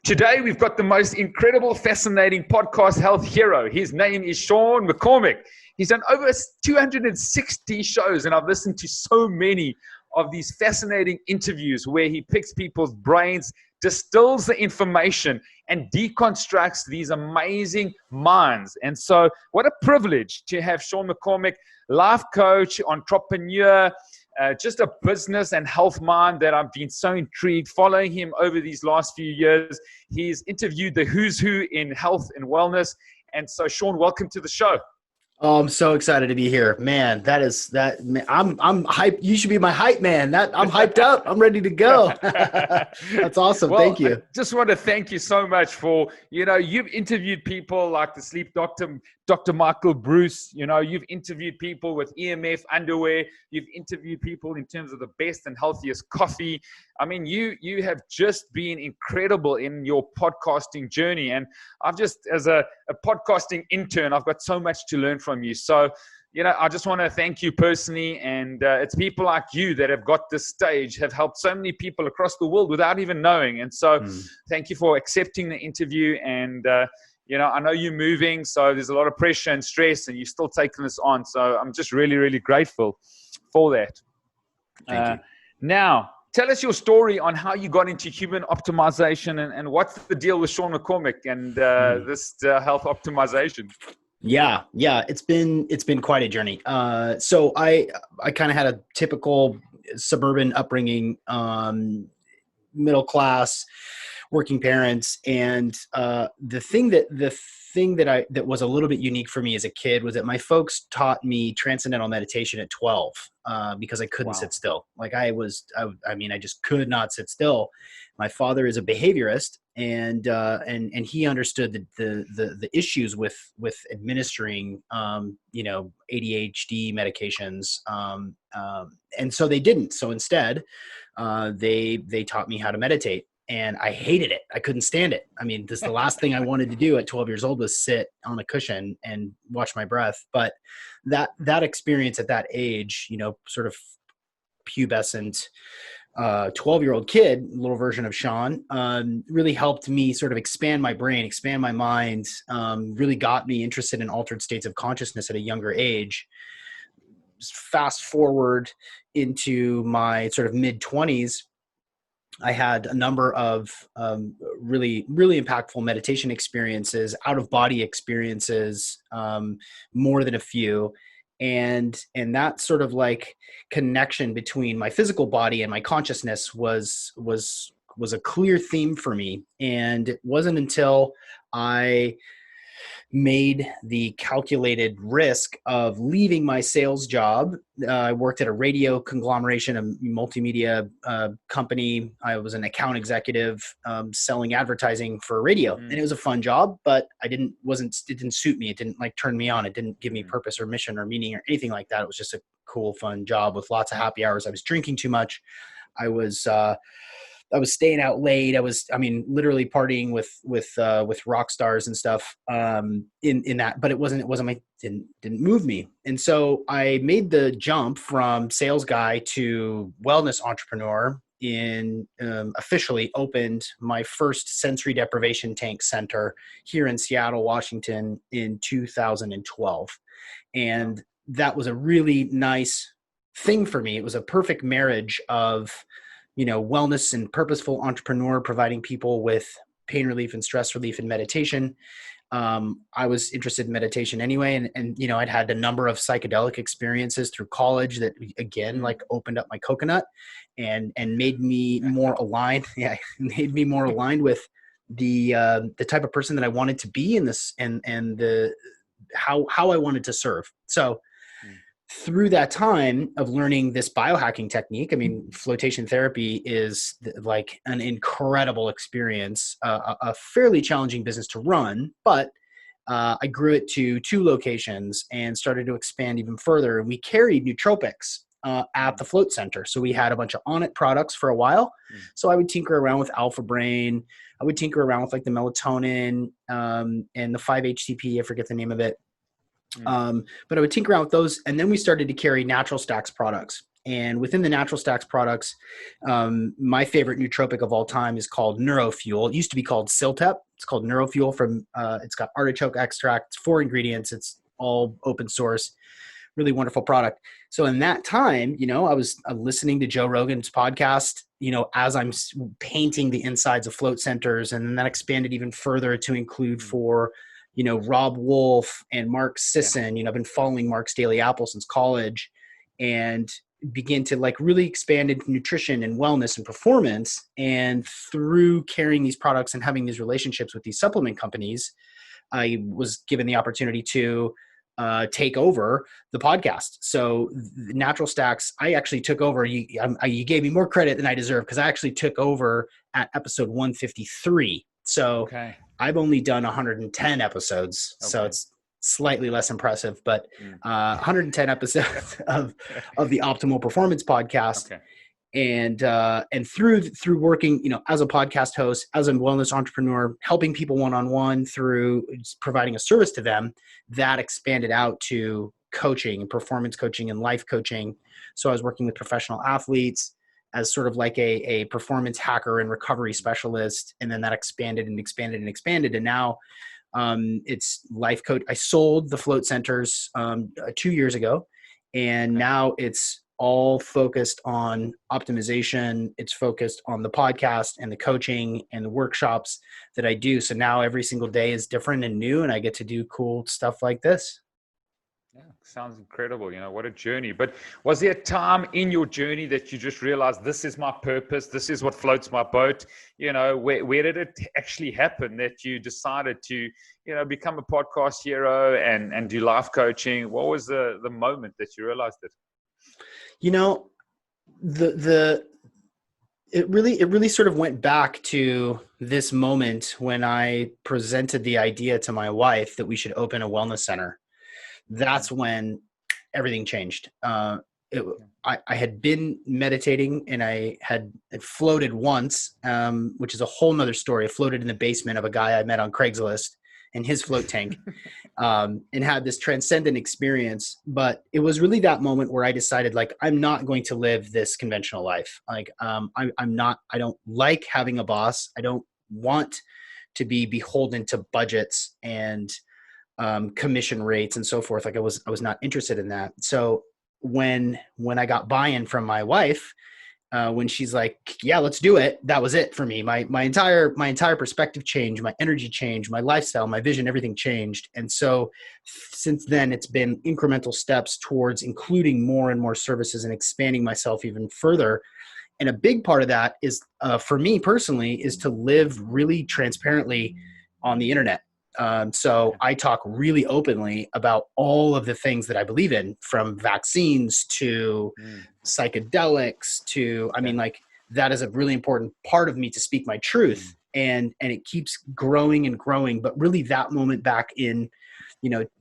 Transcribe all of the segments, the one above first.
Today, we've got the most incredible, fascinating podcast health hero. His name is Sean McCormick. He's done over 260 shows, and I've listened to so many of these fascinating interviews where he picks people's brains, distills the information, and deconstructs these amazing minds. And so what a privilege to have Sean McCormick, life coach, entrepreneur, just a business and health mind that I've been so intrigued following him over these last few years. He's interviewed the who's who in health and wellness. And so, Sean, welcome to the show. Oh, I'm so excited to be here, man. I'm hyped. You should be my hype man. I'm hyped up. I'm ready to go. That's awesome. Well, thank you. I just want to thank you so much for, you've interviewed people like the sleep doctor, Dr. Michael Bruce. You've interviewed people with EMF underwear. You've interviewed people in terms of the best and healthiest coffee. I mean, you have just been incredible in your podcasting journey. And I've just, as a podcasting intern, I've got so much to learn from you. So, I just want to thank you personally. And it's people like you that have got this stage, have helped so many people across the world without even knowing. And so thank you for accepting the interview. And, I know you're moving, so there's a lot of pressure and stress, and you're still taking this on. So I'm just really, really grateful for that. Thank you. Now, tell us your story on how you got into human optimization and what's the deal with Sean McCormick and this health optimization. Yeah. It's been quite a journey. So I kind of had a typical suburban upbringing, middle class, working parents. And the thing that was a little bit unique for me as a kid was that my folks taught me transcendental meditation at 12 because I couldn't sit still. Like I just could not sit still. My father is a behaviorist, and he understood the issues with administering ADHD medications, and so they didn't. So instead, they taught me how to meditate. And I hated it. I couldn't stand it. I mean, the last thing I wanted to do at 12 years old was sit on a cushion and watch my breath. But that experience at that age, sort of pubescent 12-year-old kid, little version of Sean, really helped me sort of expand my brain, expand my mind, really got me interested in altered states of consciousness at a younger age. Fast forward into my sort of mid-20s, I had a number of really, really impactful meditation experiences, out-of-body experiences, more than a few. And that sort of like connection between my physical body and my consciousness was a clear theme for me. And it wasn't until I made the calculated risk of leaving my sales job. I worked at a radio conglomeration, a multimedia company. I was an account executive selling advertising for radio, and it was a fun job, but it didn't suit me. It didn't turn me on. It didn't give me purpose or mission or meaning or anything like that. It was just a cool, fun job with lots of happy hours. I was drinking too much. I was staying out late. I was literally partying with rock stars and stuff in that, but it didn't move me. And so I made the jump from sales guy to wellness entrepreneur officially opened my first Sensory Deprivation Tank Centre here in Seattle, Washington in 2012. And that was a really nice thing for me. It was a perfect marriage of wellness and purposeful entrepreneur, providing people with pain relief and stress relief and meditation. I was interested in meditation anyway. And I'd had a number of psychedelic experiences through college that again, opened up my coconut and made me more aligned. Yeah. Made me more aligned with the type of person that I wanted to be in this and how I wanted to serve. So through that time of learning this biohacking technique, flotation therapy is like an incredible experience, a fairly challenging business to run, but I grew it to 2 locations and started to expand even further. And we carried nootropics at the float center. So we had a bunch of On-It products for a while. So I would tinker around with Alpha Brain. I would tinker around with the melatonin and the 5-HTP. I forget the name of it. But I would tinker around with those. And then we started to carry Natural Stacks products. And within the Natural Stacks products, my favorite nootropic of all time is called Neurofuel. It used to be called Siltep. It's called Neurofuel it's got artichoke extract. It's 4 ingredients. It's all open source, really wonderful product. So in that time, I was listening to Joe Rogan's podcast, as I'm painting the insides of float centers, and then that expanded even further to include for, Rob Wolf and Mark Sisson. I've been following Mark's Daily Apple since college, and begin to really expand into nutrition and wellness and performance. And through carrying these products and having these relationships with these supplement companies, I was given the opportunity to take over the podcast. So the Natural Stacks, I actually took over. You gave me more credit than I deserve, because I actually took over at episode 153. So I've only done 110 episodes. Okay. So it's slightly less impressive, but 110 episodes of the Optimal Performance podcast. Okay. And through working, as a podcast host, as a wellness entrepreneur, helping people one-on-one through providing a service to them, that expanded out to coaching and performance coaching and life coaching. So I was working with professional athletes as sort of like a performance hacker and recovery specialist. And then that expanded and expanded and expanded. And now it's life coach. I sold the float centers 2 years ago, and now it's all focused on optimization. It's focused on the podcast and the coaching and the workshops that I do. So now every single day is different and new, and I get to do cool stuff like this. Yeah, sounds incredible. What a journey. But was there a time in your journey that you just realized, this is my purpose, this is what floats my boat? Where did it actually happen that you decided to, become a podcast hero and do life coaching? What was the moment that you realized it? It really sort of went back to this moment when I presented the idea to my wife that we should open a wellness center. That's when everything changed. I had been meditating, and I had floated once, which is a whole nother story. I floated in the basement of a guy I met on Craigslist in his float tank, and had this transcendent experience. But it was really that moment where I decided, I'm not going to live this conventional life. I don't like having a boss. I don't want to be beholden to budgets and commission rates and so forth. I was not interested in that. So when I got buy-in from my wife, when she's like, yeah, let's do it, that was it for me. My entire perspective changed, my energy changed, my lifestyle, my vision, everything changed. And so since then, it's been incremental steps towards including more and more services and expanding myself even further. And a big part of that is, for me personally, is to live really transparently on the internet. So I talk really openly about all of the things that I believe in, from vaccines to psychedelics to, that is a really important part of me, to speak my truth. And it keeps growing and growing. But really that moment back in,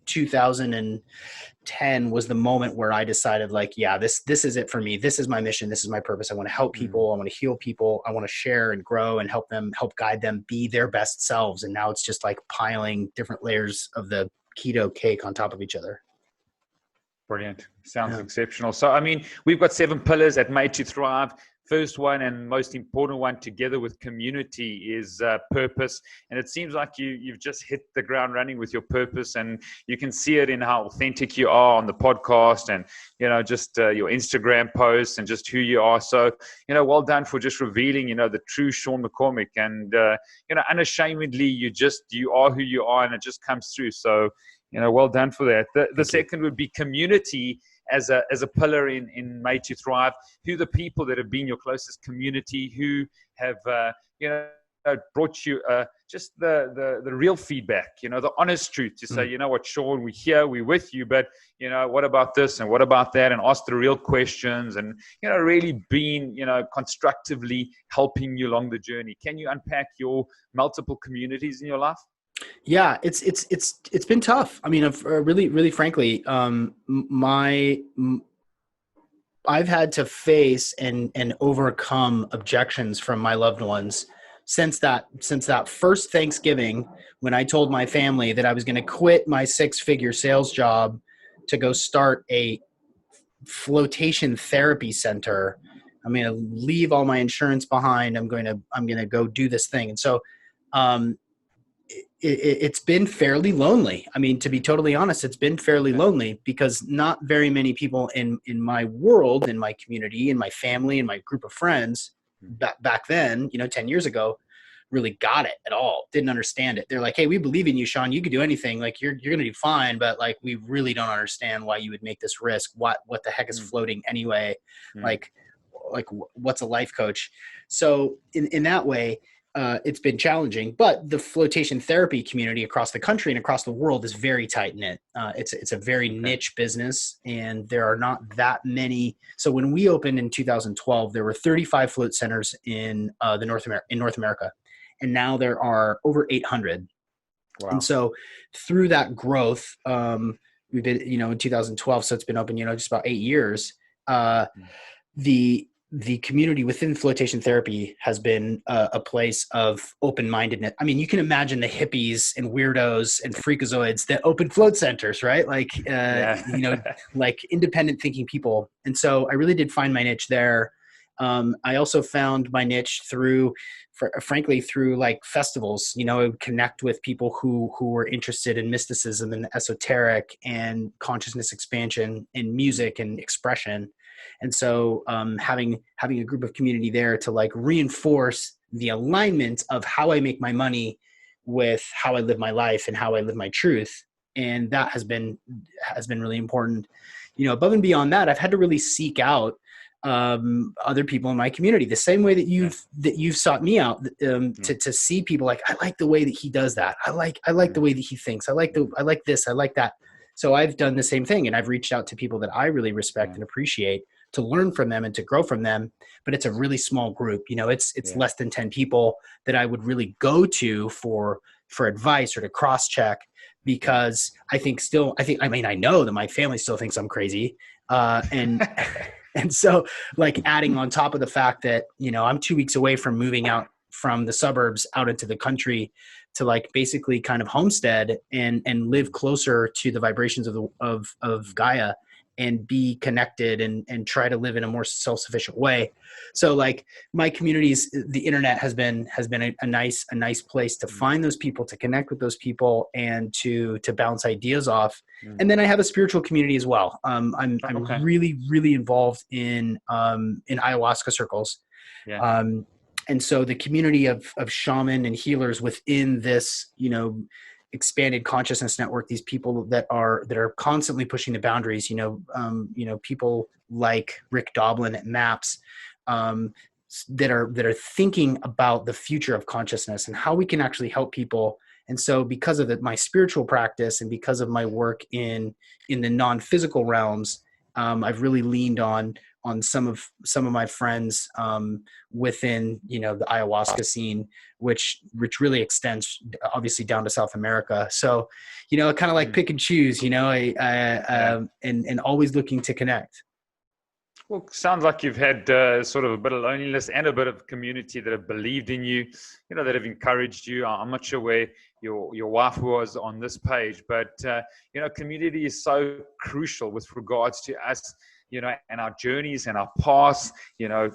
2010 was the moment where I decided, this is it for me. This is my mission. This is my purpose. I want to help people. I want to heal people. I want to share and grow and help guide them be their best selves. And now it's just piling different layers of the keto cake on top of each other. Brilliant. Sounds exceptional. So, we've got 7 pillars at Made to Thrive. First one and most important one, together with community, is purpose. And it seems like you've just hit the ground running with your purpose, and you can see it in how authentic you are on the podcast, and just your Instagram posts and just who you are. So well done for just revealing the true Sean McCormick, and unashamedly you are who you are, and it just comes through. So well done for that. The second would be community as a pillar in Made to Thrive. Who are the people that have been your closest community, who have brought you just the real feedback, the honest truth, to say, what, Sean, we're here, we're with you, but what about this and what about that, and ask the real questions, and really being constructively helping you along the journey. Can you unpack your multiple communities in your life? Yeah, it's been tough. Really frankly, I've had to face and overcome objections from my loved ones since that first Thanksgiving, when I told my family that I was going to quit my 6-figure sales job to go start a flotation therapy center. I'm going to leave all my insurance behind. I'm going to go do this thing. And so, it's been fairly lonely. I mean, to be totally honest, it's been fairly lonely because not very many people in my world, in my community, in my family, in my group of friends back then, 10 years ago, really got it at all. Didn't understand it. They're like, hey, we believe in you, Sean. You could do anything. Like you're going to do fine. But like, we really don't understand why you would make this risk. What the heck is floating anyway? Like what's a life coach? So in that way, it's been challenging, but the flotation therapy community across the country and across the world is very tight knit. It's a very niche business, and there are not that many. So when we opened in 2012, there were 35 float centers in North America, and now there are over 800. Wow. And so through that growth, we've been, in 2012, so it's been open, just about 8 years. The community within flotation therapy has been a place of open-mindedness. I mean, you can imagine the hippies and weirdos and freakazoids that open float centers, right? Like, like independent thinking people. And so I really did find my niche there. I also found my niche through like festivals, I would connect with people who were interested in mysticism and esoteric and consciousness expansion and music and expression. And so having a group of community there to like reinforce the alignment of how I make my money with how I live my life and how I live my truth. And that has been really important. Above and beyond that, I've had to really seek out other people in my community, the same way that you've sought me out to see people like, I like the way that he does that. I like the way that he thinks. I like this. I like that. So I've done the same thing, and I've reached out to people that I really respect and appreciate to learn from them and to grow from them. But it's a really small group. It's less than 10 people that I would really go to for advice or to cross check, because I know that my family still thinks I'm crazy. And so like adding on top of the fact that, I'm 2 weeks away from moving out from the suburbs out into the country to like basically kind of homestead and live closer to the vibrations of Gaia and be connected and try to live in a more self-sufficient way. So like my communities, the internet has been a nice place to find those people, to connect with those people, and to bounce ideas off. And then I have a spiritual community as well. I'm really, really involved in ayahuasca circles. Yeah. And so the community of shaman and healers within this, expanded consciousness network, these people that are constantly pushing the boundaries, people like Rick Doblin at MAPS, that are thinking about the future of consciousness and how we can actually help people. And so because of my spiritual practice and because of my work in the non-physical realms, I've really leaned on some of my friends within the ayahuasca scene, which really extends obviously down to South America. So kind of like pick and choose, and always looking to connect. Well, sounds like you've had sort of a bit of loneliness and a bit of community that have believed in you, that have encouraged you. I'm not sure where your wife was on this page, but community is so crucial with regards to us, and our journeys and our paths,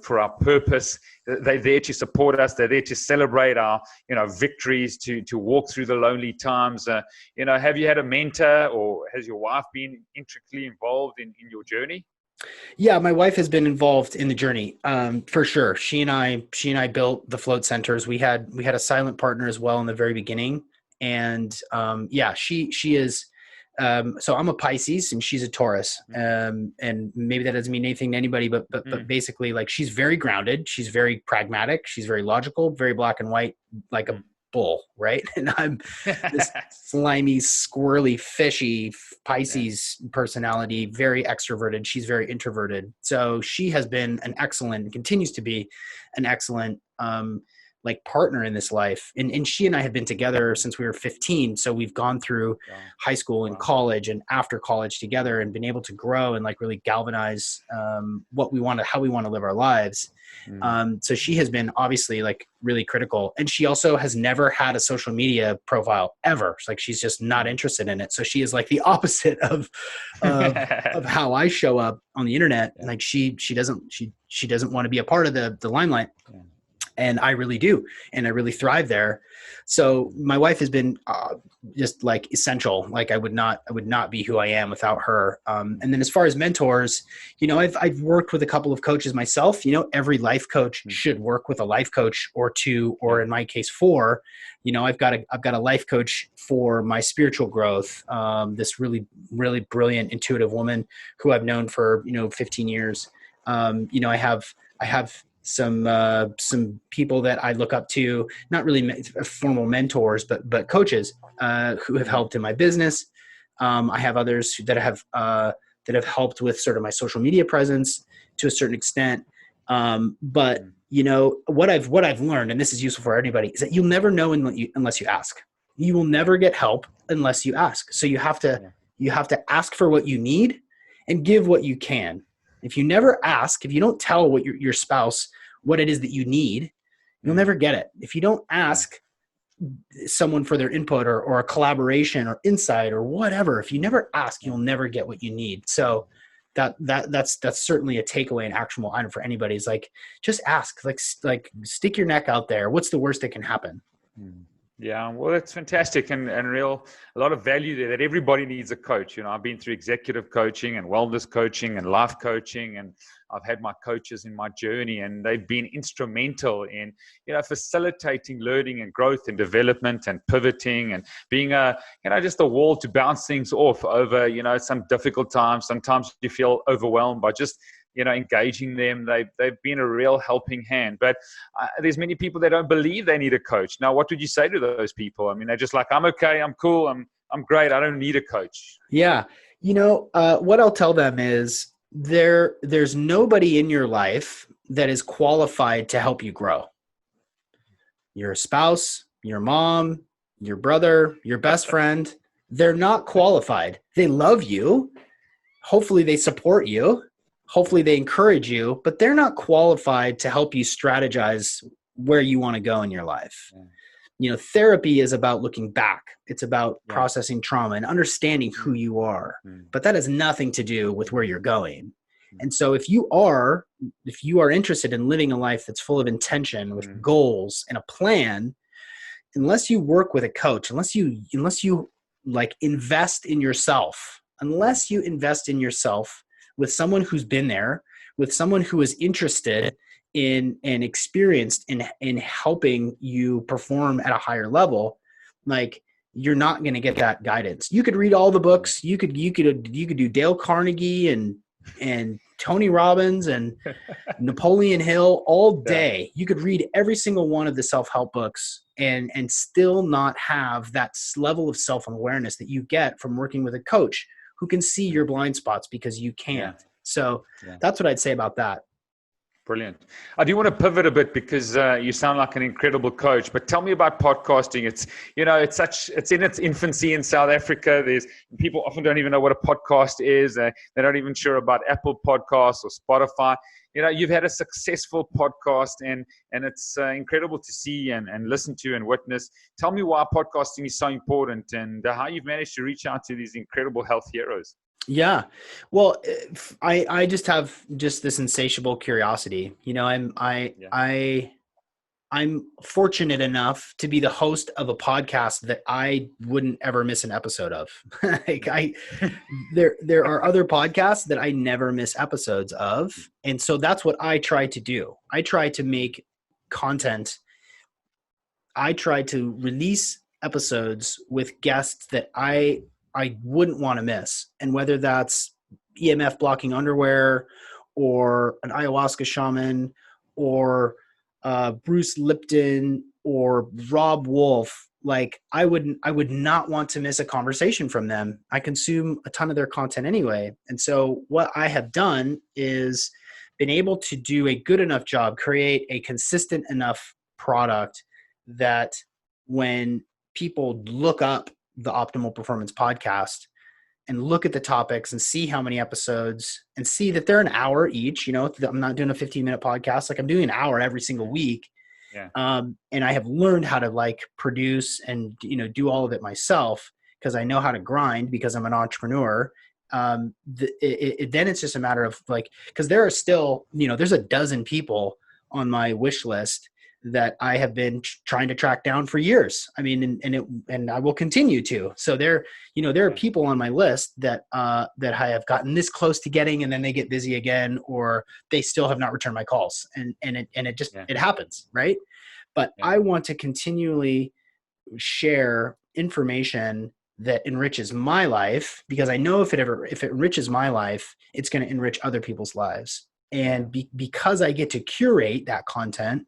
for our purpose. They're there to support us. They're there to celebrate our, victories, to walk through the lonely times. Have you had a mentor, or has your wife been intricately involved in your journey? Yeah, my wife has been involved in the journey, for sure. She and I built the float centers. We had a silent partner as well in the very beginning. And she is. So I'm a Pisces and she's a Taurus. And maybe that doesn't mean anything to anybody, but basically like she's very grounded. She's very pragmatic. She's very logical, very black and white, like a bull, right? And I'm this slimy, squirrely, fishy Pisces personality, very extroverted. She's very introverted. So she has been an excellent, continues to be an excellent, like partner in this life. And she and I have been together since we were 15. So we've gone through high school and college and after college together, and been able to grow and like really galvanize what we want to, how we want to live our lives. So she has been obviously like really critical, and she also has never had a social media profile ever. It's like, she's just not interested in it. So she is like the opposite of how I show up on the internet. Like she doesn't want to be a part of the limelight. And I really do. And I really thrive there. So my wife has been just like essential. Like I would not be who I am without her. And then as far as mentors, you know, I've worked with a couple of coaches myself. You know, every life coach should work with a life coach or two, or in my case, 4. You know, I've got a life coach for my spiritual growth. This really, really brilliant, intuitive woman who I've known for, 15 years. You know, I have some people that I look up to, not really formal mentors, but coaches who have helped in my business. I have others that have helped with sort of my social media presence to a certain extent. But you know, what I've learned, and this is useful for anybody, is that you'll never know unless you ask. You will never get help unless you ask. So you have to ask for what you need and give what you can. If you never ask, if you don't tell your spouse what it is that you need, you'll never get it. If you don't ask someone for their input or a collaboration or insight or whatever, if you never ask, you'll never get what you need. So that's certainly a takeaway and actionable item for anybody, is like, just ask, like stick your neck out there. What's the worst that can happen? Yeah, well, that's fantastic, and a lot of value there, that everybody needs a coach. You know, I've been through executive coaching and wellness coaching and life coaching, and I've had my coaches in my journey, and they've been instrumental in, facilitating learning and growth and development and pivoting and being just a wall to bounce things off over, some difficult times. Sometimes you feel overwhelmed by just, engaging them. They've been a real helping hand. But there's many people that don't believe they need a coach. Now, what would you say to those people? I mean, they're just like, I'm okay, I'm cool, I'm great, I don't need a coach. Yeah. What I'll tell them is there's nobody in your life that is qualified to help you grow. Your spouse, your mom, your brother, your best friend, they're not qualified. They love you. Hopefully they support you. Hopefully they encourage you, but they're not qualified to help you strategize where you want to go in your life. Therapy is about looking back. It's about processing trauma and understanding who you are, but that has nothing to do with where you're going. And so if you are interested in living a life that's full of intention, with goals and a plan, unless you work with a coach, unless you like invest in yourself, with someone who's been there, with someone who is interested in and experienced in helping you perform at a higher level, like, you're not going to get that guidance. You could read all the books. You could do Dale Carnegie and Tony Robbins and Napoleon Hill all day. You could read every single one of the self-help books and still not have that level of self-awareness that you get from working with a coach who can see your blind spots because you can't. So that's what I'd say about that. Brilliant. I do want to pivot a bit because you sound like an incredible coach, but tell me about podcasting. It's in its infancy in South Africa. People often don't even know what a podcast is. They're not even sure about Apple Podcasts or Spotify. You've had a successful podcast, and it's incredible to see and listen to and witness. Tell me why podcasting is so important, and how you've managed to reach out to these incredible health heroes. Yeah. Well, I just have this insatiable curiosity. I'm fortunate enough to be the host of a podcast that I wouldn't ever miss an episode of. There are other podcasts that I never miss episodes of. And so that's what I try to do. I try to make content. I try to release episodes with guests that I wouldn't want to miss. And whether that's EMF blocking underwear, or an ayahuasca shaman, or Bruce Lipton, or Rob Wolf, like I would not want to miss a conversation from them. I consume a ton of their content anyway. And so what I have done is been able to do a good enough job, create a consistent enough product that when people look up the Optimal Performance podcast and look at the topics and see how many episodes and see that they're an hour each, I'm not doing a 15-minute podcast. Like, I'm doing an hour every single week. Yeah. And I have learned how to like produce and, do all of it myself because I know how to grind because I'm an entrepreneur. Then it's just a matter of like, because there are still, there's a dozen people on my wish list that I have been trying to track down for years. I mean, and I will continue to. So there are people on my list that I have gotten this close to getting, and then they get busy again, or they still have not returned my calls, and it just it happens, right? But I want to continually share information that enriches my life, because I know if it enriches my life, it's going to enrich other people's lives. And because I get to curate that content,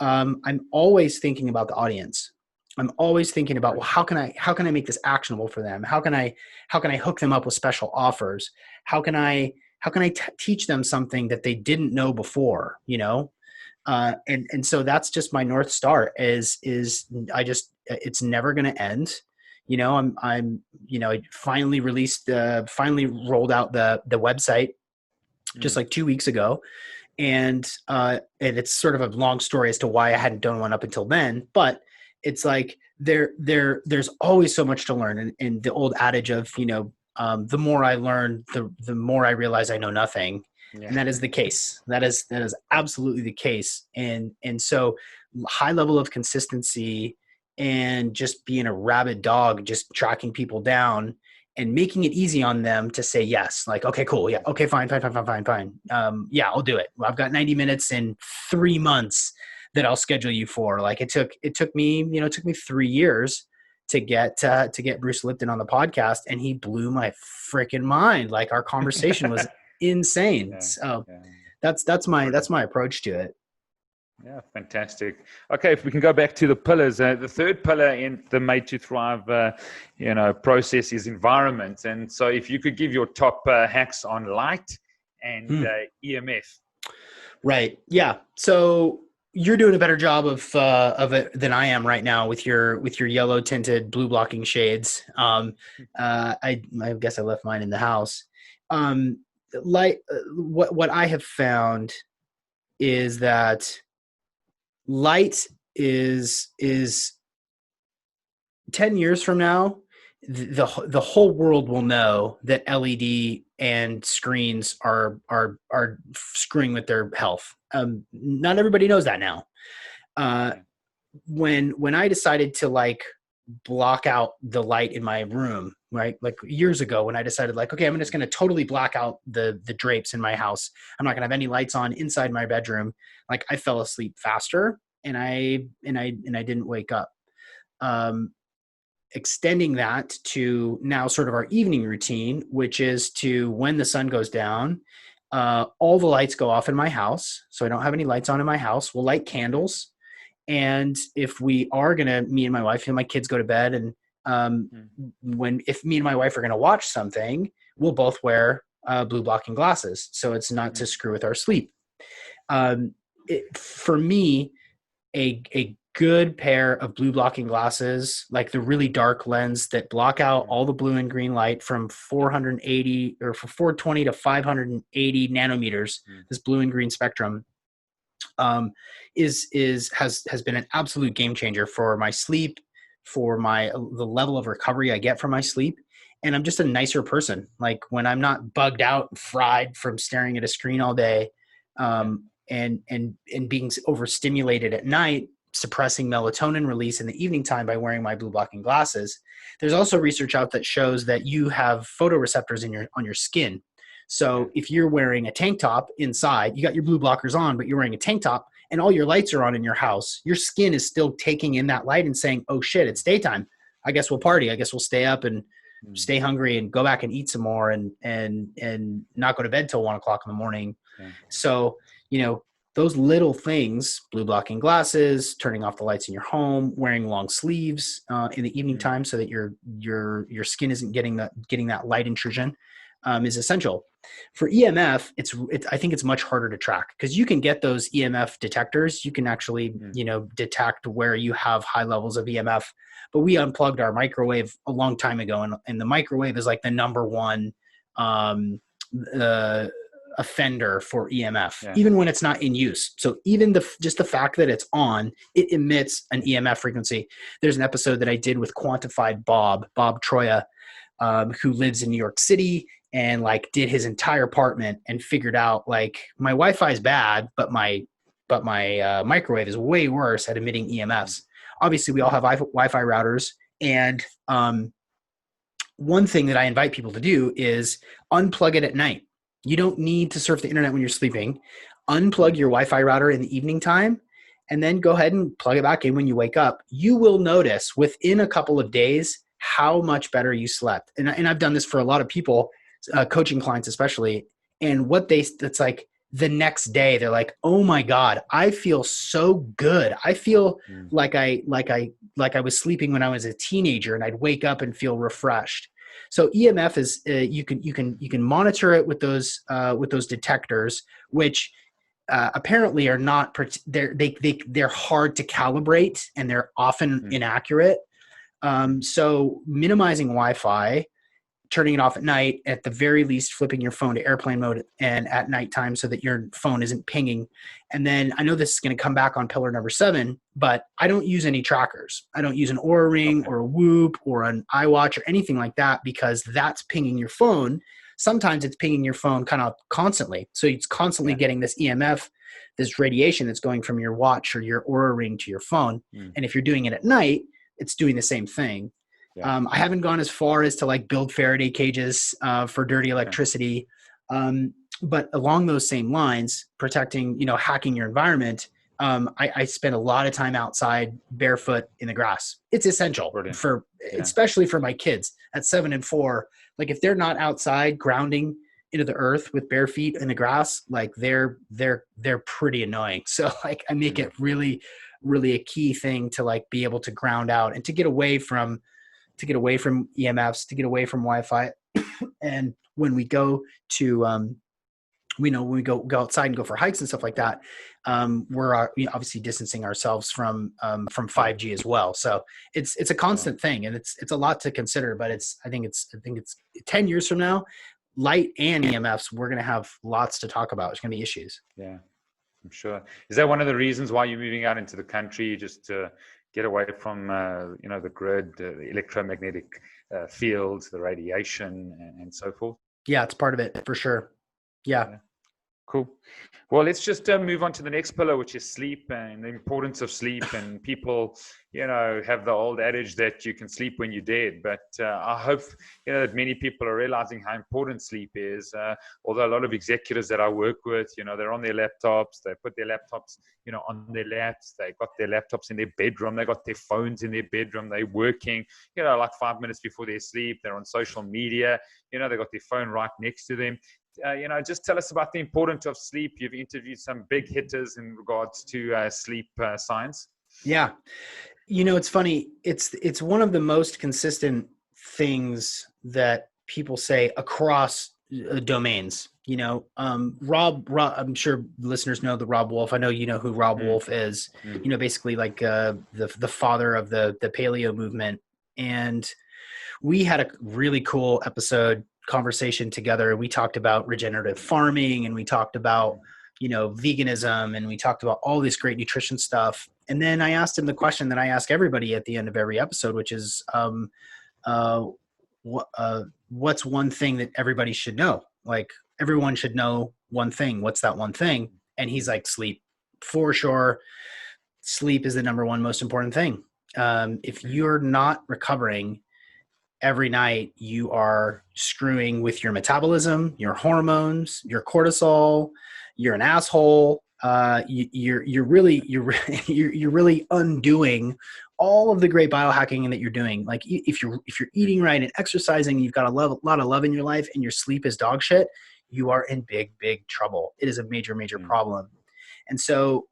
I'm always thinking about the audience. I'm always thinking about, well, how can I make this actionable for them? How can I hook them up with special offers? How can I teach them something that they didn't know before, and so that's just my North Star it's never going to end. I finally rolled out the website just like 2 weeks ago. And it's sort of a long story as to why I hadn't done one up until then, but it's like there's always so much to learn. And the old adage of, the more I learn, the more I realize I know nothing. Yeah. And that is the case. That is absolutely the case. And so high level of consistency and just being a rabid dog, just tracking people down and making it easy on them to say yes. Like, okay, cool. Yeah. Okay, fine. Yeah, I'll do it. Well, I've got 90 minutes in 3 months that I'll schedule you for. Like, it took me 3 years to get Bruce Lipton on the podcast, and he blew my freaking mind. Like, our conversation was insane. That's my approach to it. Yeah, fantastic. Okay, if we can go back to the pillars, the third pillar in the Made to Thrive, process is environment. And so, if you could give your top hacks on light and EMF. Right. Yeah. So you're doing a better job of it than I am right now with your yellow tinted blue blocking shades. I guess I left mine in the house. What I have found is that light is 10 years from now, the whole world will know that LED and screens are screwing with their health. Not everybody knows that now. When I decided to like block out the light in my room, right? Like years ago, when I decided like, okay, I'm just going to totally black out the drapes in my house. I'm not going to have any lights on inside my bedroom. Like, I fell asleep faster and I didn't wake up. Extending that to now sort of our evening routine, which is to, when the sun goes down, all the lights go off in my house. So I don't have any lights on in my house. We'll light candles. And if we are me and my wife and my kids go to bed, and if me and my wife are going to watch something, we'll both wear blue blocking glasses. So it's not to screw with our sleep. For me, a good pair of blue blocking glasses, like the really dark lens that block out all the blue and green light from 480 or from 420 to 580 nanometers, this blue and green spectrum, has been an absolute game changer for my sleep, for the level of recovery I get from my sleep. And I'm just a nicer person. Like, when I'm not bugged out and fried from staring at a screen all day, and being overstimulated at night, suppressing melatonin release in the evening time by wearing my blue blocking glasses. There's also research out that shows that you have photoreceptors on your skin. So if you're wearing a tank top inside, you got your blue blockers on, but you're wearing a tank top and all your lights are on in your house, your skin is still taking in that light and saying, oh shit, it's daytime. I guess we'll party. I guess we'll stay up and stay hungry and go back and eat some more and not go to bed till 1 o'clock in the morning. Okay. So, those little things, blue blocking glasses, turning off the lights in your home, wearing long sleeves in the evening time so that your skin isn't getting that light intrusion, is essential. For EMF, I think it's much harder to track because you can get those EMF detectors. You can actually, detect where you have high levels of EMF. But we unplugged our microwave a long time ago, and the microwave is like the number one offender for EMF, even when it's not in use. So even just the fact that it's on, it emits an EMF frequency. There's an episode that I did with Quantified Bob Troya, who lives in New York City, and like did his entire apartment and figured out like my Wi-Fi is bad, but my microwave is way worse at emitting EMFs. Obviously, we all have Wi-Fi routers, and one thing that I invite people to do is unplug it at night. You don't need to surf the internet when you're sleeping. Unplug your Wi-Fi router in the evening time, and then go ahead and plug it back in when you wake up. You will notice within a couple of days how much better you slept. And I've done this for a lot of people, coaching clients especially. And it's like the next day they're like, oh my God, I feel so good. I feel like I was sleeping when I was a teenager, and I'd wake up and feel refreshed. So EMF is you can monitor it with those detectors, which apparently are not they're hard to calibrate, and they're often inaccurate. So minimizing Wi-Fi, turning it off at night, at the very least flipping your phone to airplane mode and at nighttime so that your phone isn't pinging. And then I know this is going to come back on pillar number 7, but I don't use any trackers. I don't use an Oura Ring or a Whoop or an iWatch or anything like that, because that's pinging your phone. Sometimes it's pinging your phone kind of constantly. So it's constantly getting this EMF, this radiation that's going from your watch or your Oura Ring to your phone. And if you're doing it at night, it's doing the same thing. I haven't gone as far as to like build Faraday cages for dirty electricity. But along those same lines, protecting, hacking your environment, I spend a lot of time outside barefoot in the grass. It's essential especially for my kids at 7 and 4. Like if they're not outside grounding into the earth with bare feet in the grass, like they're pretty annoying. So like I make it really, really a key thing to like be able to ground out and to get away from EMFs, to get away from Wi-Fi. And when we go to, when we go outside and go for hikes and stuff like that, we're obviously distancing ourselves from 5G as well. So it's a constant thing, and it's a lot to consider. But I think it's 10 years from now, light and EMFs, we're going to have lots to talk about. There's going to be issues. Yeah, I'm sure. Is that one of the reasons why you're moving out into the country, just to get away from the grid, the electromagnetic fields, the radiation, and so forth? Yeah, it's part of it for sure. Yeah. Cool. Well, let's just move on to the next pillar, which is sleep and the importance of sleep. And people, have the old adage that you can sleep when you're dead. But I hope, that many people are realizing how important sleep is. Although a lot of executives that I work with, they're on their laptops. They put their laptops, on their laps. They got their laptops in their bedroom. They got their phones in their bedroom. They're working, like 5 minutes before they sleep. They're on social media. They got their phone right next to them. Just tell us about the importance of sleep. You've interviewed some big hitters in regards to sleep science. Yeah. It's funny. It's one of the most consistent things that people say across domains. Rob, I'm sure listeners know the Rob Wolf. I know you know who Rob Wolf is. Basically like the father of the paleo movement. And we had a really cool conversation together. We talked about regenerative farming, and we talked about veganism, and we talked about all this great nutrition stuff. And then I asked him the question that I ask everybody at the end of every episode, which is what's one thing that everybody should know? Like everyone should know one thing. What's that one thing? And he's like, sleep. For sure, sleep is the number one most important thing. If you're not recovering every night, you are screwing with your metabolism, your hormones, your cortisol. You're an asshole. You're really undoing all of the great biohacking that you're doing. Like if you're eating right and exercising, you've got a lot of love in your life, and your sleep is dog shit, you are in big trouble. It is a major problem. And so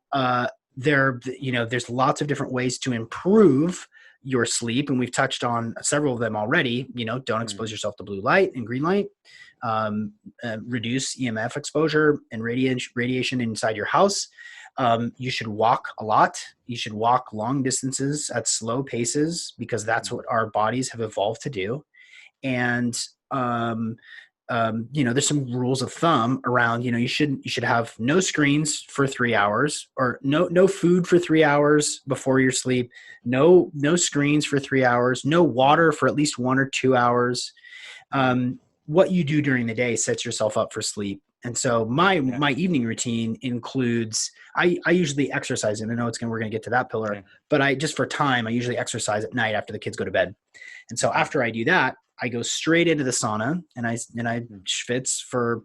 there's lots of different ways to improve your sleep. And we've touched on several of them already. Don't expose yourself to blue light and green light, reduce EMF exposure and radiation inside your house. You should walk a lot. You should walk long distances at slow paces, because that's what our bodies have evolved to do. And, there's some rules of thumb around, you should have no screens for 3 hours, or no food for 3 hours before your sleep, no screens for 3 hours, no water for at least 1 or 2 hours. What you do during the day sets yourself up for sleep. And so my evening routine includes, I usually exercise, and I know we're going to get to that pillar, but just for time, I usually exercise at night after the kids go to bed. And so after I do that, I go straight into the sauna, and I schwitz for,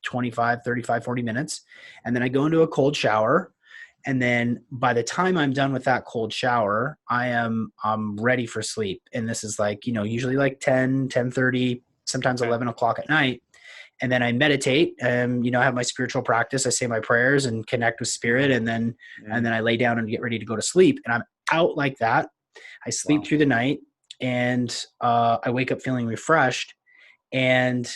25, 35, 40 minutes. And then I go into a cold shower. And then by the time I'm done with that cold shower, I'm ready for sleep. And this is usually 10:30, sometimes 11 o'clock at night. And then I meditate, and, I have my spiritual practice. I say my prayers and connect with spirit. And then I lay down and get ready to go to sleep. And I'm out like that. I sleep through the night, and I wake up feeling refreshed. And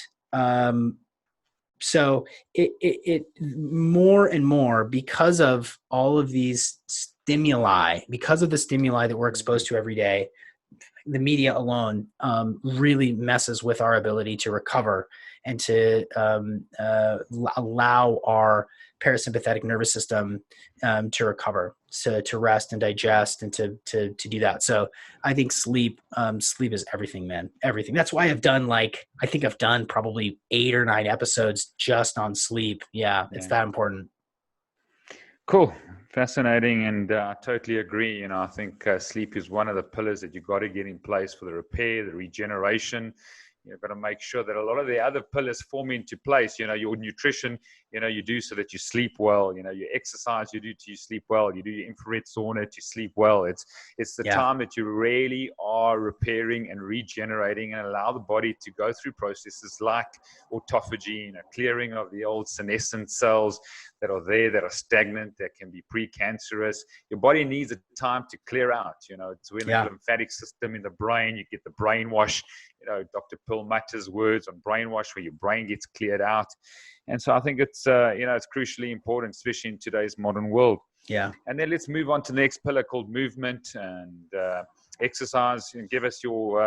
so it more and more, because of all of these stimuli, because of the stimuli that we're exposed to every day, the media alone really messes with our ability to recover and to allow our parasympathetic nervous system to recover, to rest and digest, and to do that. So I think sleep is everything, man. Everything. That's why I've done probably 8 or 9 episodes just on sleep. Yeah. It's that important. Cool. Fascinating. And I totally agree. I think sleep is one of the pillars that you've got to get in place for the repair, the regeneration. You've got to make sure that a lot of the other pillars form into place. Your nutrition, you do so that you sleep well. Your exercise you do to sleep well. You do your infrared sauna to sleep well. It's the time that you really are repairing and regenerating, and allow the body to go through processes like autophagy, clearing of the old senescent cells that are there, that are stagnant, that can be precancerous. Your body needs a time to clear out. It's when the lymphatic system in the brain, you get the brainwash. Dr. Perlmutter's words on brainwash, where your brain gets cleared out. And so I think it's it's crucially important, especially in today's modern world. Yeah. And then let's move on to the next pillar called movement and exercise. And give us your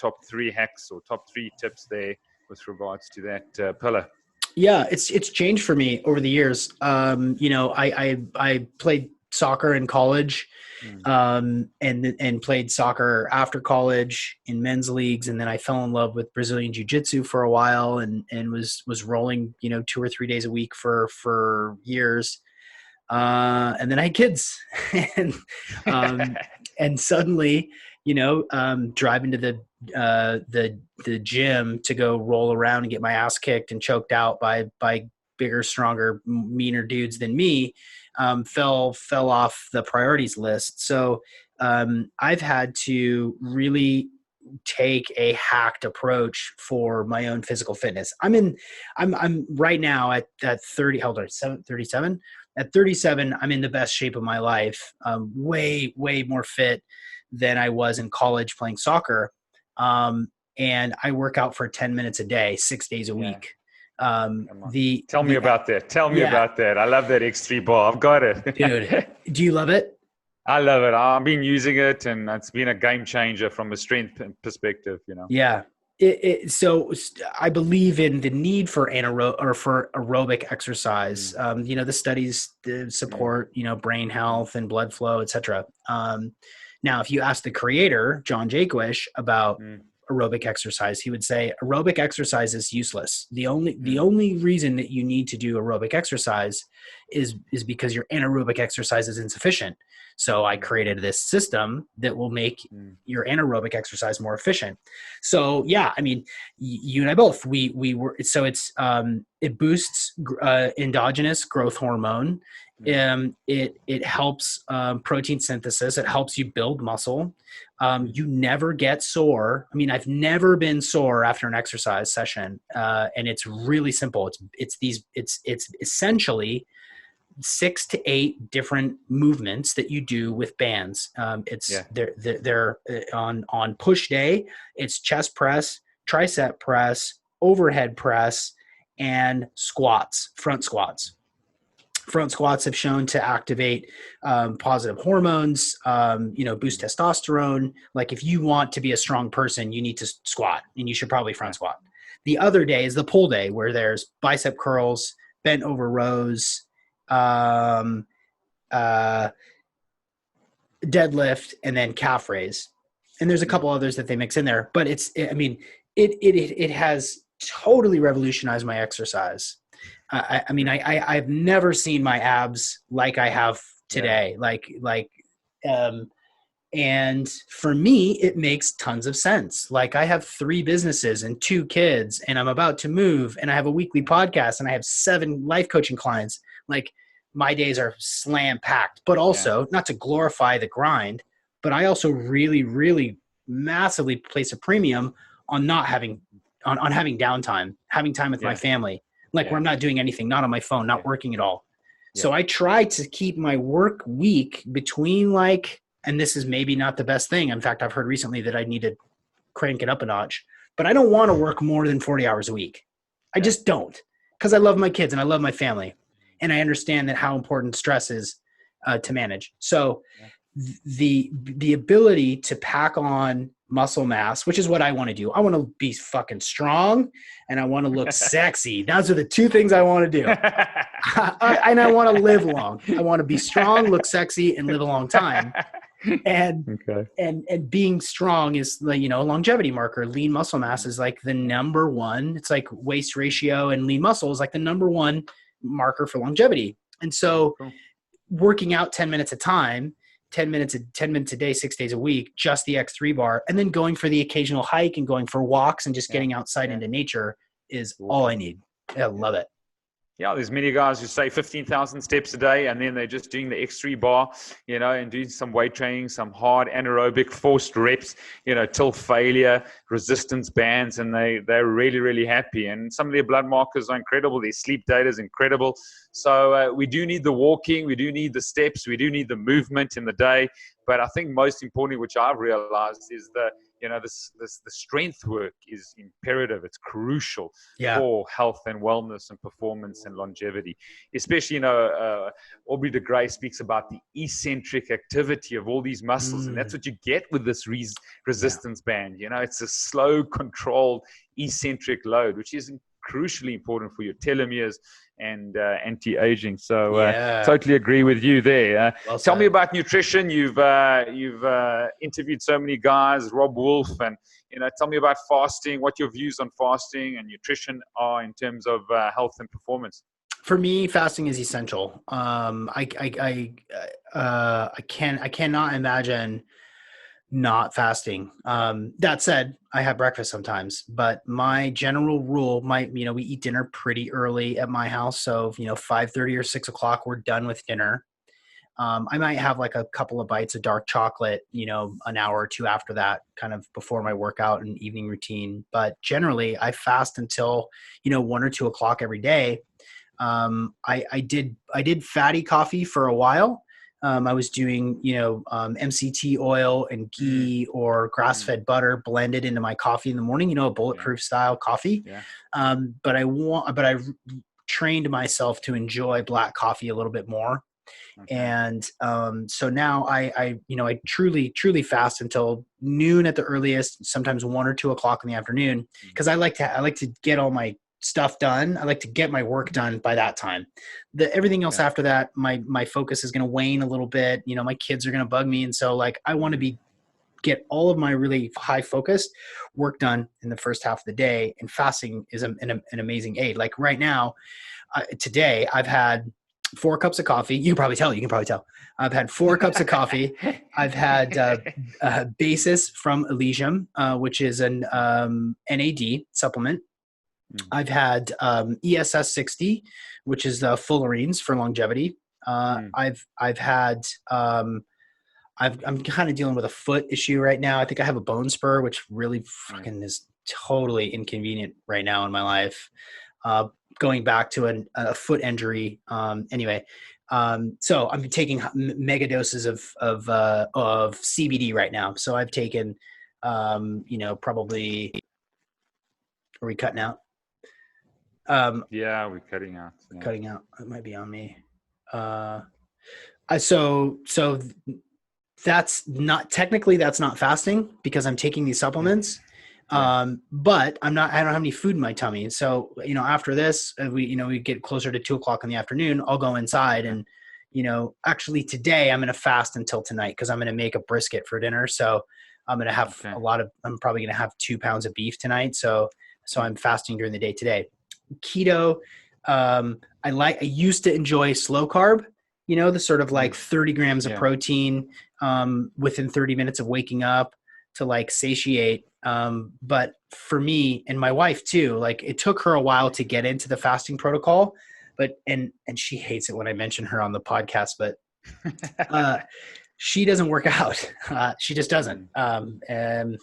top 3 hacks or top 3 tips there with regards to that pillar. Yeah, it's changed for me over the years. I played soccer in college, and played soccer after college in men's leagues. And then I fell in love with Brazilian jiu-jitsu for a while, and was rolling, 2 or 3 days a week for years. And then I had kids and suddenly, driving to the gym to go roll around and get my ass kicked and choked out by bigger, stronger, meaner dudes than me, fell off the priorities list. So I've had to really take a hacked approach for my own physical fitness. I'm right now at 37. At 37, I'm in the best shape of my life. Way more fit than I was in college playing soccer. And I work out for 10 minutes a day, 6 days a week. Tell me about that. I love that X3 bar. I've got it. Dude, do you love it? I love it. I've been using it, and it's been a game changer from a strength perspective, Yeah. So I believe in the need for aerobic exercise. The studies support, brain health and blood flow, etc. Now, if you ask the creator, John Jaquish, about aerobic exercise, he would say aerobic exercise is useless. The only reason that you need to do aerobic exercise is because your anaerobic exercise is insufficient. So I created this system that will make your anaerobic exercise more efficient. So yeah, I mean, you and I both, we were, so it boosts endogenous growth hormone. It helps protein synthesis. It helps you build muscle. You never get sore. I mean, I've never been sore after an exercise session. And it's really simple. It's essentially 6 to 8 different movements that you do with bands. They're on push day. It's chest press, tricep press, overhead press, and squats, front squats. Front squats have shown to activate positive hormones, boost testosterone. Like if you want to be a strong person, you need to squat, and you should probably front squat. The other day is the pull day, where there's bicep curls, bent over rows, deadlift, and then calf raise. And there's a couple others that they mix in there, but it has totally revolutionized my exercise. I've never seen my abs like I have today. And for me, it makes tons of sense. Like I have 3 businesses and 2 kids, and I'm about to move, and I have a weekly podcast, and I have 7 life coaching clients. Like my days are slam packed, but also not to glorify the grind, but I also really, really massively place a premium on not having, on having downtime, having time with my family, where I'm not doing anything, not on my phone, not working at all. So I try to keep my work week between and this is maybe not the best thing. In fact, I've heard recently that I need to crank it up a notch, but I don't want to work more than 40 hours a week. I just don't, because I love my kids and I love my family, and I understand that how important stress is to manage. So the ability to pack on muscle mass, which is what I want to do. I want to be fucking strong, and I want to look sexy. Those are the 2 things I want to do. And I want to live long. I want to be strong, look sexy, and live a long time. And being strong is a longevity marker. Lean muscle mass is like the number one. It's like waist ratio, and lean muscle is like the number one marker for longevity. And so working out 10 minutes a time, 10 minutes a day, 6 days a week, just the X3 bar, and then going for the occasional hike and going for walks and just getting outside into nature is all I need. I love it. Yeah, there's many guys who say 15,000 steps a day, and then they're just doing the X3 bar, and doing some weight training, some hard anaerobic forced reps, till failure, resistance bands, and they're really, really happy. And some of their blood markers are incredible. Their sleep data is incredible. So we do need the walking, we do need the steps, we do need the movement in the day. But I think most importantly, which I've realized, is the strength work is imperative. It's crucial for health and wellness and performance and longevity. Especially, Aubrey de Grey speaks about the eccentric activity of all these muscles, and that's what you get with this resistance band. It's a slow, controlled, eccentric load, which is crucially important for your telomeres and anti-aging. So totally agree with you there. Tell me about nutrition. You've interviewed so many guys, Rob Wolf, and tell me about fasting, what your views on fasting and nutrition are in terms of health and performance. For me, fasting is essential. I cannot imagine not fasting. That said, I have breakfast sometimes, but my general rule we eat dinner pretty early at my house. So, 5:30 or 6 o'clock, we're done with dinner. I might have like a couple of bites of dark chocolate, an hour or 2 after that, kind of before my workout and evening routine. But generally I fast until, 1 or 2 o'clock every day. I did fatty coffee for a while. I was doing, MCT oil and ghee or grass-fed butter blended into my coffee in the morning, a bulletproof style coffee. But I trained myself to enjoy black coffee a little bit more. And so now I truly fast until noon at the earliest, sometimes 1 or 2 o'clock in the afternoon, because I like to get all my stuff done. I like to get my work done by that time. Everything else after that, my focus is going to wane a little bit. My kids are going to bug me. And so I want to get all of my really high focused work done in the first half of the day. And fasting is an amazing aid. Like right now, today I've had 4 cups of coffee. You can probably tell. I've had 4 cups of coffee. I've had Basis from Elysium, which is an NAD supplement. I've had ESS 60, which is fullerenes for longevity. I've had I'm kind of dealing with a foot issue right now. I think I have a bone spur, which really fucking is totally inconvenient right now in my life. Going back to a foot injury. Anyway, So I'm taking mega doses of CBD right now. So I've taken, probably, are we cutting out? Yeah, we're cutting out. Yeah. Cutting out. It might be on me. So that's not technically, that's not fasting because I'm taking these supplements. But I don't have any food in my tummy. So, after this, we get closer to 2:00 in the afternoon, I'll go inside and, actually today I'm going to fast until tonight, cause I'm going to make a brisket for dinner. So I'm going to have I'm probably going to have 2 pounds of beef tonight. So I'm fasting during the day today. Keto. I used to enjoy slow carb, the sort of like 30 grams of protein, within 30 minutes of waking up to like satiate. But for me and my wife too, like it took her a while to get into the fasting protocol, but, and she hates it when I mention her on the podcast, but, she doesn't work out. She just doesn't. And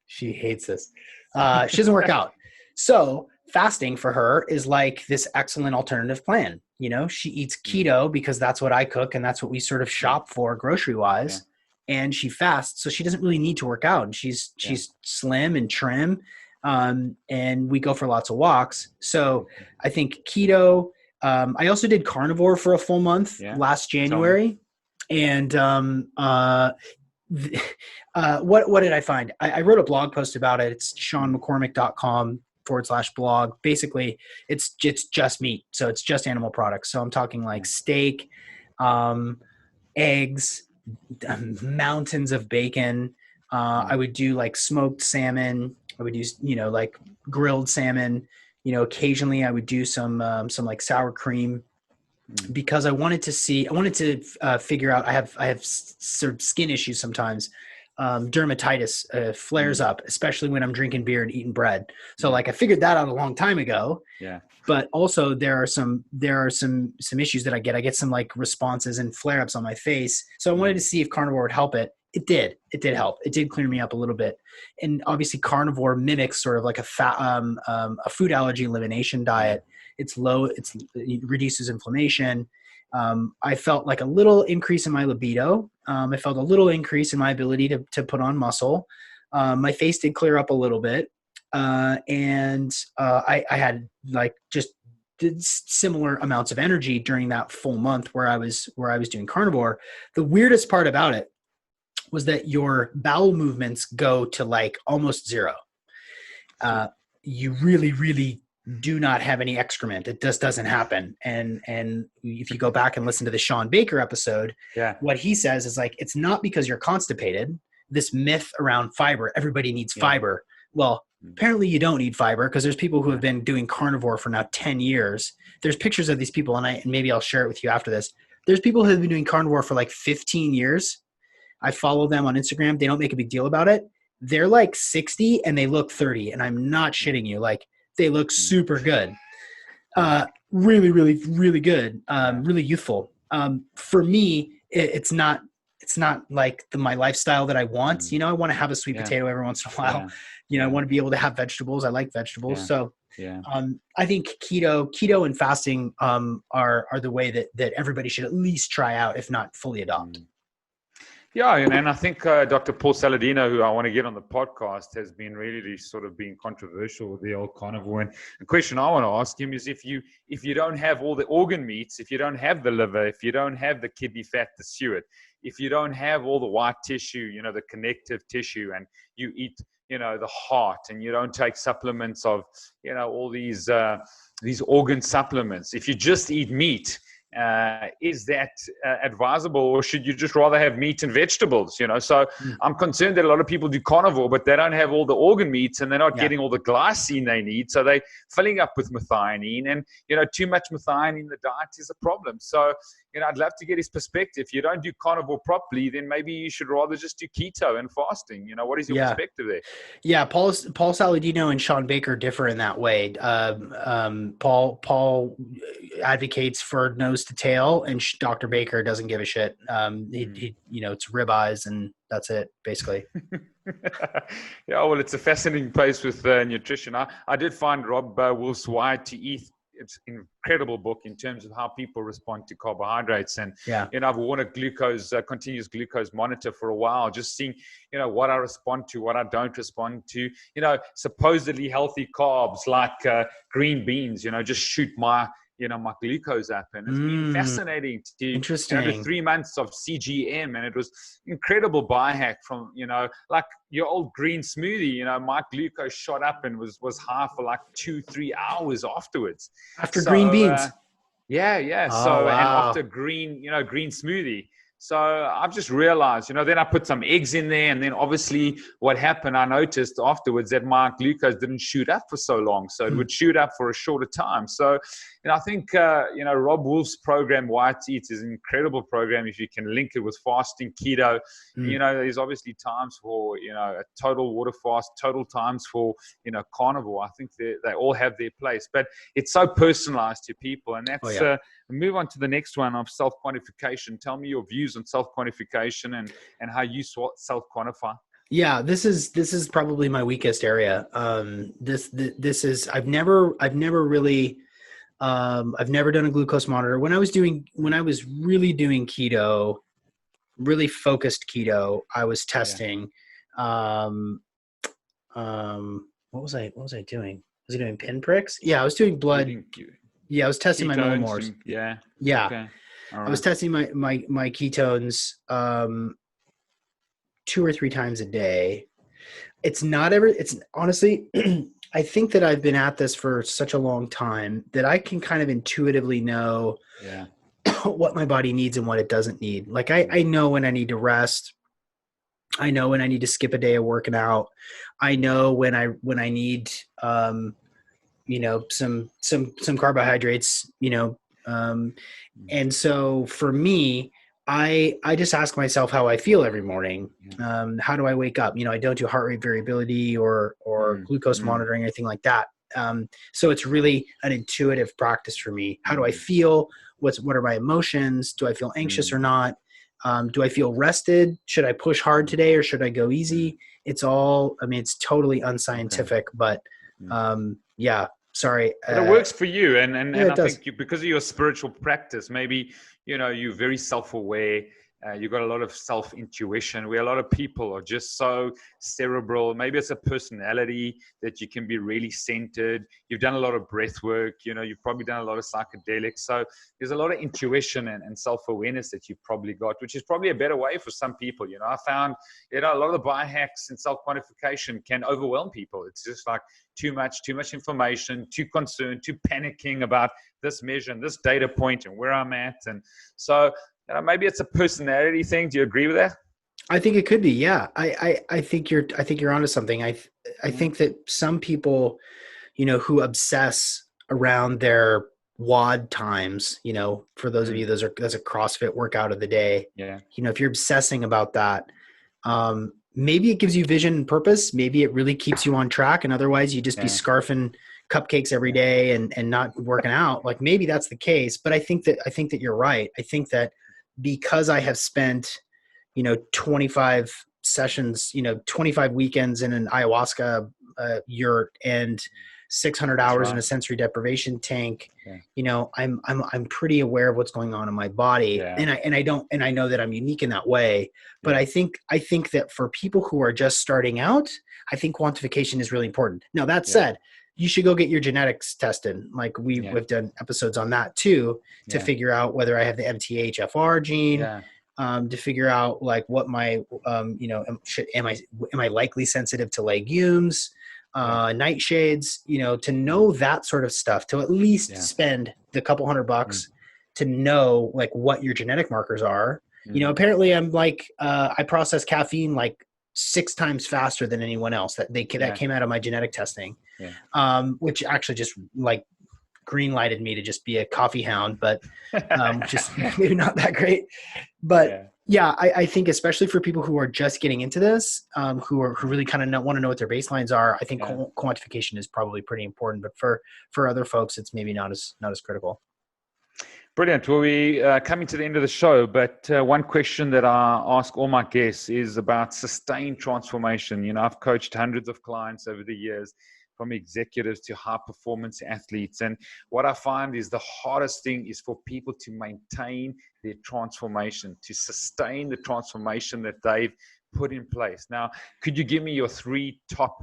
she hates this. She doesn't work out. So fasting for her is like this excellent alternative plan. She eats keto because that's what I cook and that's what we sort of shop for grocery wise. And she fasts, so she doesn't really need to work out. And she's slim and trim, and we go for lots of walks. So I think keto. I also did carnivore for a full month last January, and what did I find? I wrote a blog post about it. It's seanmccormick.com/blog. Basically, it's just meat, so it's just animal products. So I'm talking like steak, eggs. Mountains of bacon. I would do like smoked salmon. I would use, like grilled salmon. Occasionally I would do some like sour cream, because I wanted to figure out. I have sort of skin issues sometimes. Dermatitis flares up, especially when I'm drinking beer and eating bread. So like I figured that out a long time ago. Yeah. But also there are some issues that I get. I get some like responses and flare-ups on my face. So I wanted to see if carnivore would help it. It did help. It did clear me up a little bit. And obviously carnivore mimics sort of like a food allergy elimination diet. It's low. It reduces inflammation. I felt like a little increase in my libido. I felt a little increase in my ability to put on muscle. My face did clear up a little bit. And I had like just did similar amounts of energy during that full month where I was doing carnivore. The weirdest part about it was that your bowel movements go to like almost zero. You really, really do not have any excrement. It just doesn't happen. And if you go back and listen to the Sean Baker episode, what he says is like, it's not because you're constipated. This myth around fiber, everybody needs fiber. Well, apparently you don't need fiber, because there's people who have been doing carnivore for now 10 years. There's pictures of these people, and maybe I'll share it with you after this. There's people who have been doing carnivore for like 15 years. I follow them on Instagram. They don't make a big deal about it. They're like 60 and they look 30, and I'm not shitting you. Like they look super good. Really, really, really good. Really youthful. For me, it's not like my lifestyle that I want. I want to have a sweet potato every once in a while. I want to be able to have vegetables. I like vegetables. So I think keto and fasting are the way that everybody should at least try out, if not fully adopt. Yeah, and I think Dr. Paul Saladino, who I want to get on the podcast, has been really sort of being controversial with the old carnivore. And the question I want to ask him is, if you don't have all the organ meats, if you don't have the liver, if you don't have the kidney fat, the suet, if you don't have all the white tissue, the connective tissue, and you eat, the heart, and you don't take supplements of, all these organ supplements, if you just eat meat, is that advisable, or should you just rather have meat and vegetables? So I'm concerned that a lot of people do carnivore, but they don't have all the organ meats, and they're not getting all the glycine they need. So they're filling up with methionine, and too much methionine in the diet is a problem. So I'd love to get his perspective. If you don't do carnivore properly, then maybe you should rather just do keto and fasting. What is your perspective there? Yeah, Paul Saladino and Sean Baker differ in that way. Paul advocates for nose to tail, and Dr. Baker doesn't give a shit. It's ribeyes, and that's it, basically. Yeah, well, it's a fascinating place with nutrition. I did find Rob Wolf's Why to Eat it's an incredible book in terms of how people respond to carbohydrates. And, Yeah. I've worn a continuous glucose monitor for a while, just seeing, what I respond to, what I don't respond to, supposedly healthy carbs like green beans, just shoot my glucose up. And it's been fascinating to Interesting. under 3 months of CGM, and it was incredible biohack from, like your old green smoothie, my glucose shot up and was high for like 2-3 hours afterwards. After green beans. Yeah. Oh, So, wow. and after green smoothie. So I've just realized, then I put some eggs in there, and then obviously what happened, I noticed afterwards that my glucose didn't shoot up for so long. So it would shoot up for a shorter time. So, I think, Rob Wolf's program, White Eats, is an incredible program if you can link it with fasting, keto. There's obviously times for, a total water fast, total times for, carnivore. I think they all have their place, but it's so personalized to people. And that's, move on to the next one of self-quantification. Tell me your views on self-quantification and how you self-quantify. Yeah, this is probably my weakest area. This is, I've never really, I've never done a glucose monitor. When I was really doing keto, really focused keto, I was testing, what was I doing? Was I doing pinpricks? Yeah, I was doing blood. Yeah, I was testing my millimolars. Yeah. Okay. I was testing my ketones 2 or 3 times a day. It's honestly, I think that I've been at this for such a long time that I can kind of intuitively know what my body needs and what it doesn't need. Like I know when I need to rest. I know when I need to skip a day of working out. I know when I need some carbohydrates, and so for me, I just ask myself how I feel every morning. How do I wake up? I don't do heart rate variability or glucose monitoring or anything like that. So it's really an intuitive practice for me. How do I feel? What are my emotions? Do I feel anxious or not? Do I feel rested? Should I push hard today or should I go easy? It's totally unscientific, but sorry. But it works for you. And I does. think because of your spiritual practice, maybe, you're very self-aware. You've got a lot of self-intuition, where a lot of people are just so cerebral. Maybe it's a personality that you can be really centered. You've done a lot of breath work. You've probably done a lot of psychedelics. So there's a lot of intuition and self-awareness that you've probably got, which is probably a better way for some people. I found, a lot of the biohacks and self-quantification can overwhelm people. It's just like too much information, too concerned, too panicking about this measure and this data point and where I'm at. And so, maybe it's a personality thing. Do you agree with that? I think it could be. Yeah. I think you're onto something. I think that some people, who obsess around their WOD times, for those of you, that's a CrossFit workout of the day. Yeah. If you're obsessing about that, maybe it gives you vision and purpose. Maybe it really keeps you on track. And otherwise you just be scarfing cupcakes every day and not working out. Like maybe that's the case, but I think that you're right. I think that because I have spent, 25 sessions, 25 weekends in an ayahuasca yurt and 600 hours in a sensory deprivation tank, I'm pretty aware of what's going on in my body. And I know that I'm unique in that way. But I think that for people who are just starting out, I think quantification is really important. Now that said, you should go get your genetics tested. Like we've done episodes on that too, to figure out whether I have the MTHFR gene, to figure out like what my, am I likely sensitive to legumes, nightshades, to know that sort of stuff, to at least spend the couple $100 to know like what your genetic markers are. Apparently I'm like, I process caffeine like 6 times faster than anyone else that came out of my genetic testing, which actually just like green lighted me to just be a coffee hound, but just maybe not that great. But I think especially for people who are just getting into this, who really kind of want to know what their baselines are, I think quantification is probably pretty important. But for other folks, it's maybe not as critical. Brilliant. Well, we're coming to the end of the show, but one question that I ask all my guests is about sustained transformation. I've coached hundreds of clients over the years. from executives to high performance athletes. And what I find is the hardest thing is for people to maintain their transformation, to sustain the transformation that they've put in place. Now, could you give me your 3 top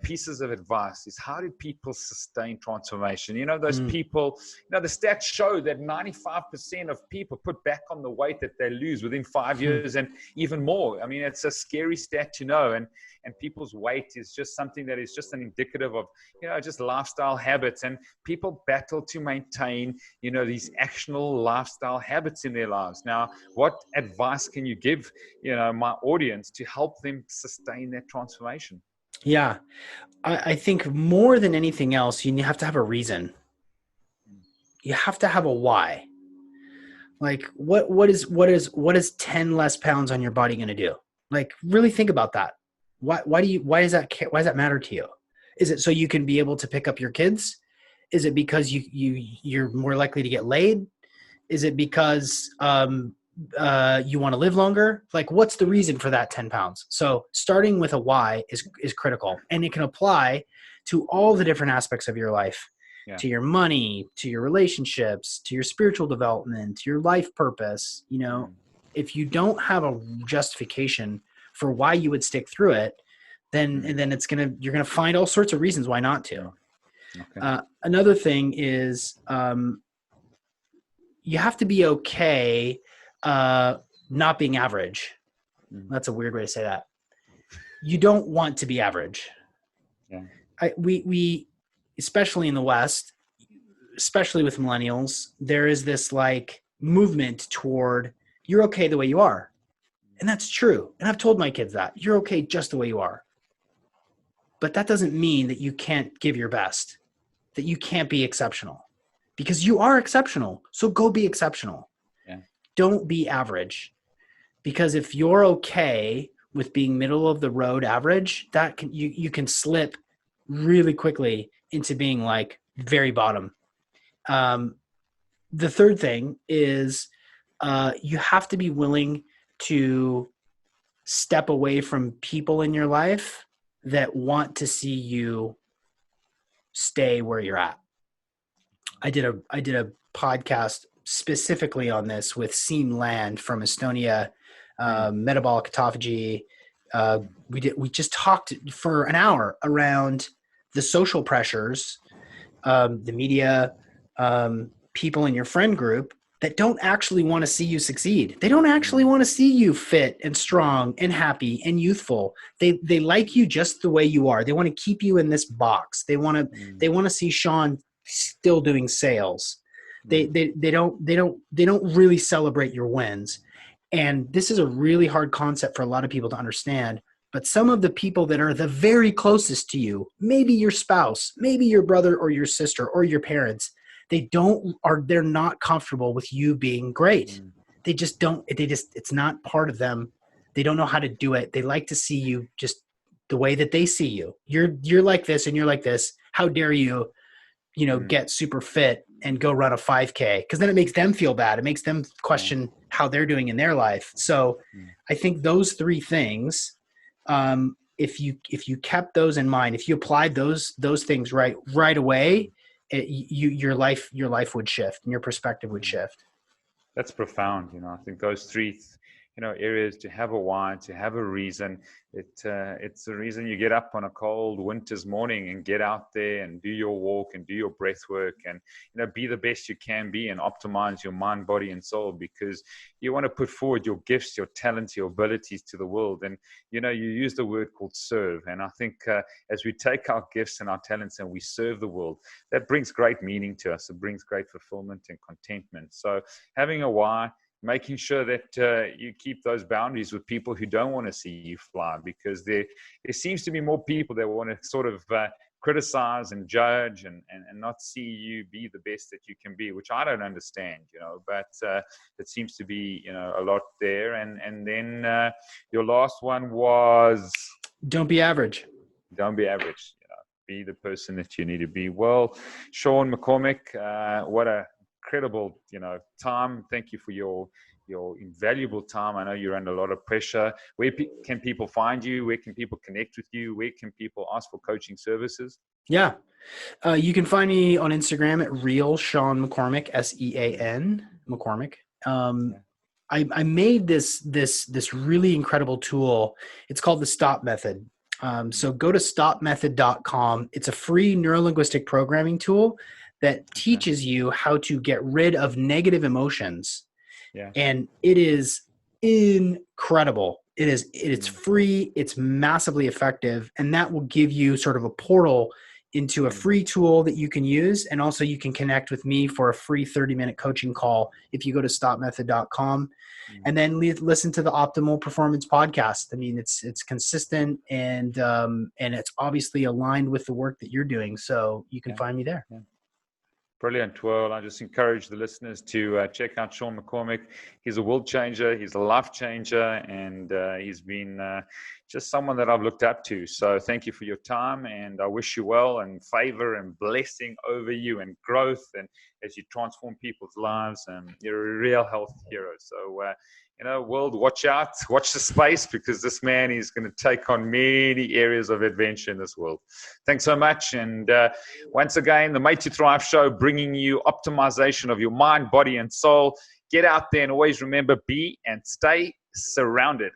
pieces of advice? Is how do people sustain transformation? Those people, the stats show that 95% of people put back on the weight that they lose within 5 years and even more. I mean, it's a scary stat to know. And people's weight is just something that is just an indicative of, just lifestyle habits. And people battle to maintain, these actionable lifestyle habits in their lives. Now, what advice can you give, my audience to help them sustain that transformation? Yeah, I think more than anything else, you have to have a reason. You have to have a why. Like what is 10 less pounds on your body going to do? Like, really think about that. Why does that matter to you? Is it so you can be able to pick up your kids? Is it because you're more likely to get laid? Is it because you want to live longer? Like, what's the reason for that 10 pounds? So starting with a why is critical, and it can apply to all the different aspects of your life, to your money, to your relationships, to your spiritual development, to your life purpose. If you don't have a justification for why you would stick through it, then you're going to find all sorts of reasons why not to. Okay. Another thing is, you have to be okay not being average. That's a weird way to say that. You don't want to be average. Yeah. We especially in the West, especially with millennials, there is this like movement toward you're okay the way you are. And that's true. And I've told my kids that you're okay just the way you are. But that doesn't mean that you can't give your best, that you can't be exceptional, because you are exceptional. So go be exceptional. Yeah. Don't be average, because if you're okay with being middle of the road average, you can slip really quickly into being like very bottom. The third thing is you have to be willing to step away from people in your life that want to see you stay where you're at. I did a podcast specifically on this with Seam Land from Estonia, metabolic autophagy. We just talked for an hour around the social pressures, the media, people in your friend group that don't actually want to see you succeed. They don't actually want to see you fit and strong and happy and youthful. They like you just the way you are. They want to keep you in this box. They want to see Sean still doing sales. They don't really celebrate your wins. And this is a really hard concept for a lot of people to understand. But some of the people that are the very closest to you, maybe your spouse, maybe your brother or your sister or your parents, they're not comfortable with you being great. It's not part of them. They don't know how to do it. They like to see you just the way that they see you. You're like this and you're like this. How dare you, get super fit and go run a 5K? Because then it makes them feel bad. It makes them question how they're doing in their life. So I think those 3 things, if you kept those in mind, if you applied those things right away, your life would shift and your perspective would shift. That's profound. I think those 3 areas, to have a why, to have a reason. It's the reason you get up on a cold winter's morning and get out there and do your walk and do your breath work and be the best you can be and optimize your mind, body, and soul, because you want to put forward your gifts, your talents, your abilities to the world. And you use the word called serve, and I think as we take our gifts and our talents and we serve the world, that brings great meaning to us. It brings great fulfillment and contentment. So having a why, making sure that you keep those boundaries with people who don't want to see you fly, because there seems to be more people that want to sort of criticize and judge and not see you be the best that you can be, which I don't understand, but it seems to be, a lot there. And then your last one was? Don't be average. Don't be average. Be the person that you need to be. Well, Sean McCormick, what a incredible time. Thank you for your your invaluable time. I know you're under a lot of pressure. Where can people find you? Where can people connect with you? Where can people ask for coaching services? Yeah. You can find me on Instagram at real Sean McCormick, SEAN McCormick. I made this really incredible tool. It's called the Stop Method. So go to stopmethod.com. It's a free neurolinguistic programming tool that teaches you how to get rid of negative emotions. Yeah. And it is incredible. It's free. It's massively effective. And that will give you sort of a portal into a free tool that you can use. And also you can connect with me for a free 30-minute coaching call if you go to stopmethod.com. And then listen to the Optimal Performance podcast. I mean, it's consistent and it's obviously aligned with the work that you're doing. So you can find me there. Yeah. Brilliant. Well, I just encourage the listeners to check out Sean McCormick. He's a world changer. He's a life changer. And he's been just someone that I've looked up to. So thank you for your time. And I wish you well and favor and blessing over you and growth. And as you transform people's lives, you're a real health hero. So, world, watch out, watch the space, because this man is going to take on many areas of adventure in this world. Thanks so much. And once again, the Made to Thrive show, bringing you optimization of your mind, body, and soul. Get out there and always remember, be and stay surrounded.